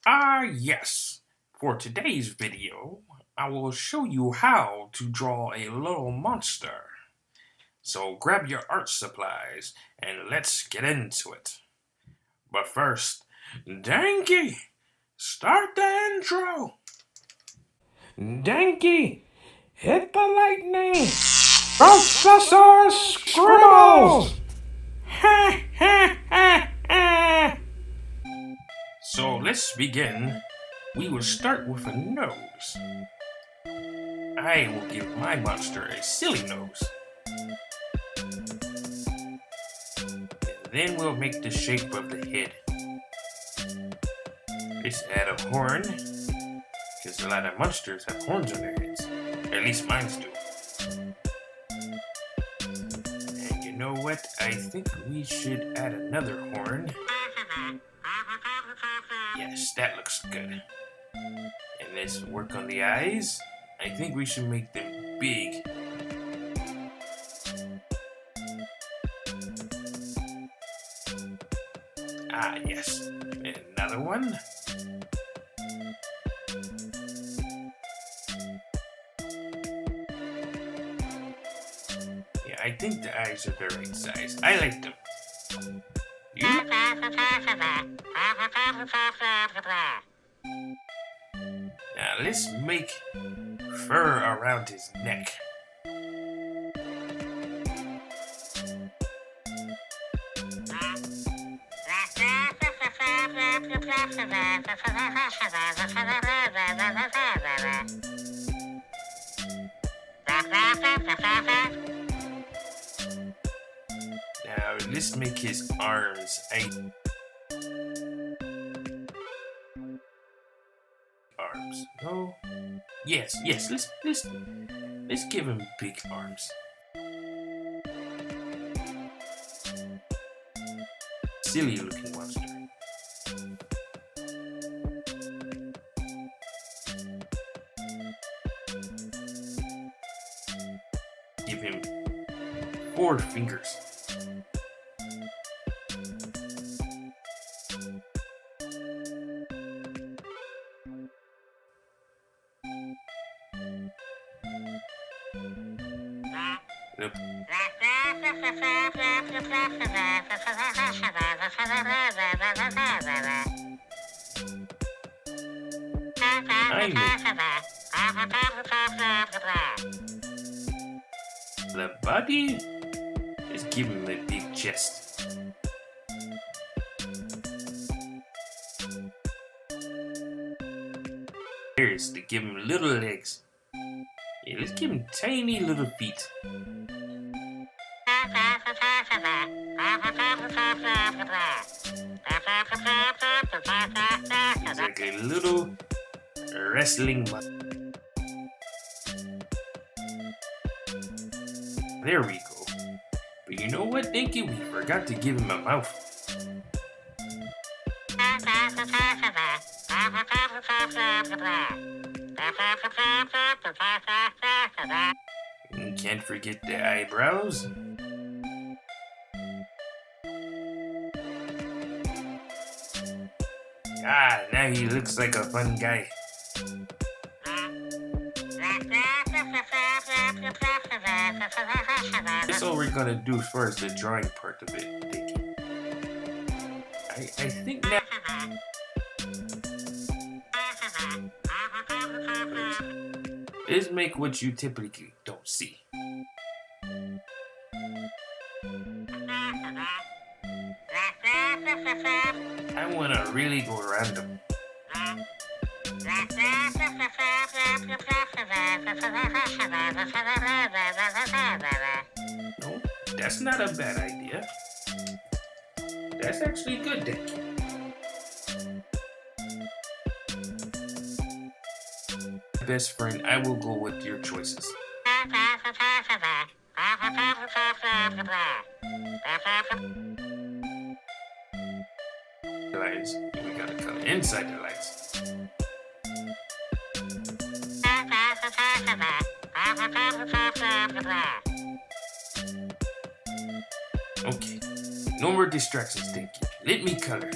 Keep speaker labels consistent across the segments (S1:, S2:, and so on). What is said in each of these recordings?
S1: Yes. For today's video, I will show you how to draw a little monster. So grab your art supplies and let's get into it. But first, Danky, start the intro. Danky, hit the lightning. Professor Scribbles. Ha ha ha ha. So let's begin. We will start with a nose. I will give my monster a silly nose. Then we'll make the shape of the head. Let's add a horn, because a lot of monsters have horns on their heads. At least mine do. And you know what? I think we should add another horn. Yes, that looks good. And let's work on the eyes. I think we should make them big. Yes. And another one. Yeah, I think the eyes are the right size. I like them. You? Now let's make fur around his neck. Now let's make his arms arms. No. Yes. Let's give him big arms. Silly looking monster. Give him 4 fingers. Yep. The body is giving him a big chest. Here's to give him little legs. Yeah, let's give him tiny little feet. It's like a little wrestling muscle. There we go. But you know what, Dinky? We forgot to give him a mouth. And can't forget the eyebrows. Now he looks like a fun guy. That's all we're gonna do as far as the drawing part of it, Dinky. I think now. Let's make what you typically don't see. I want to really go random. No, that's not a bad idea. That's actually good, Dinky. Best friend, I will go with your choices. Lights. We gotta color inside the lights. Okay. No more distractions, Dinky. Let me color.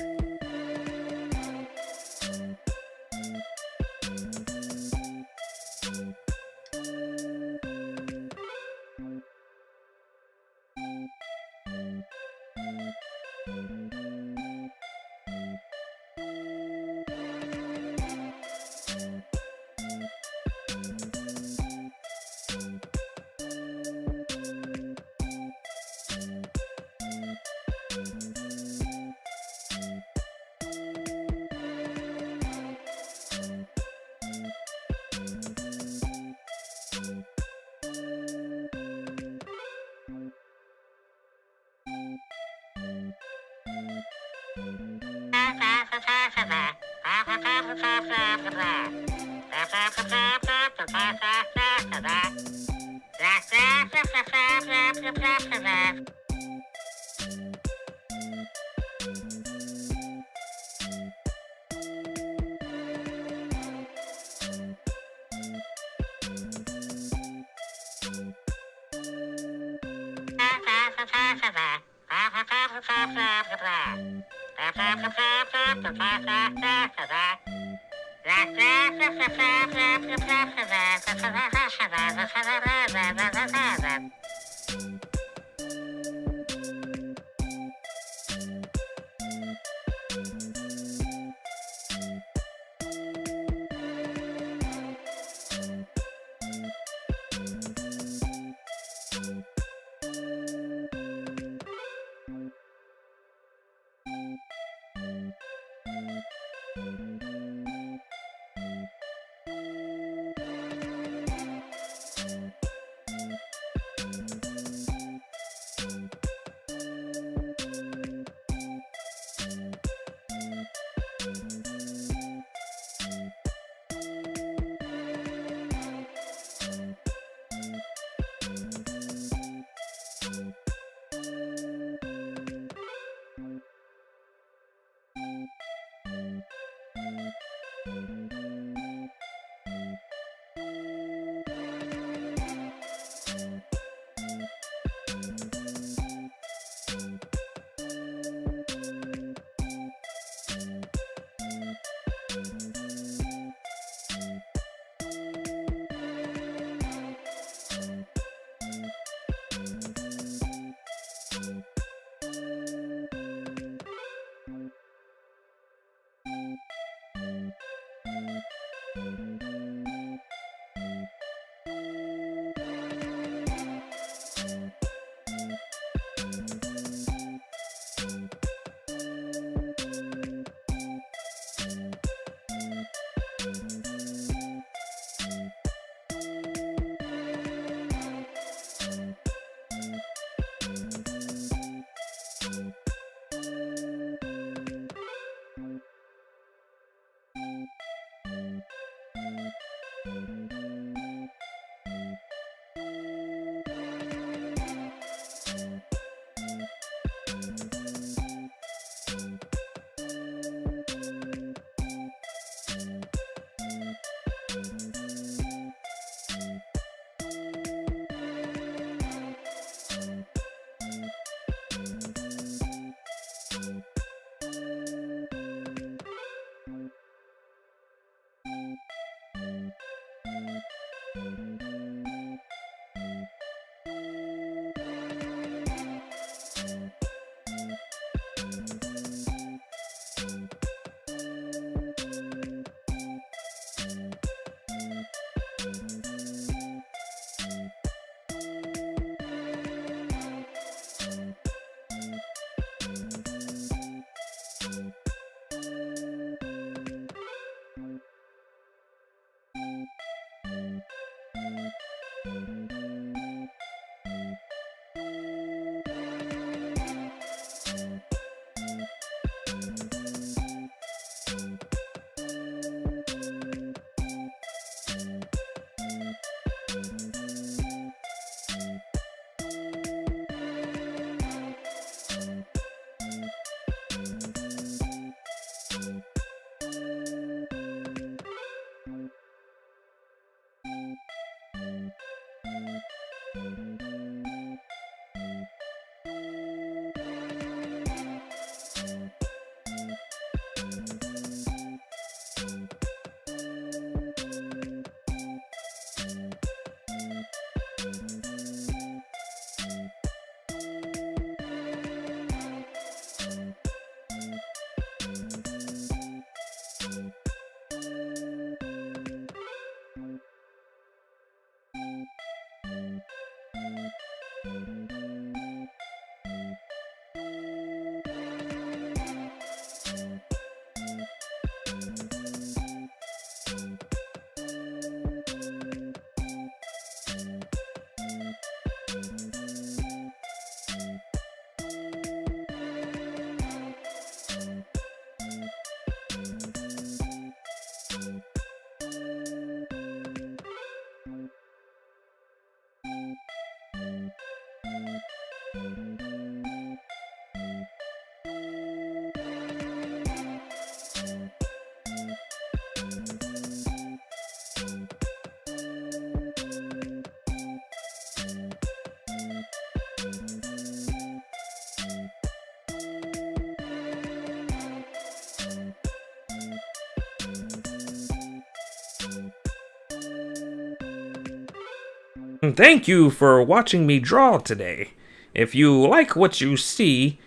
S1: Thank you for watching me draw today. If you like what you see,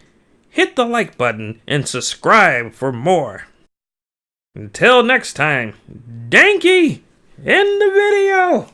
S1: hit the like button and subscribe for more. Until next time, Danky in the video!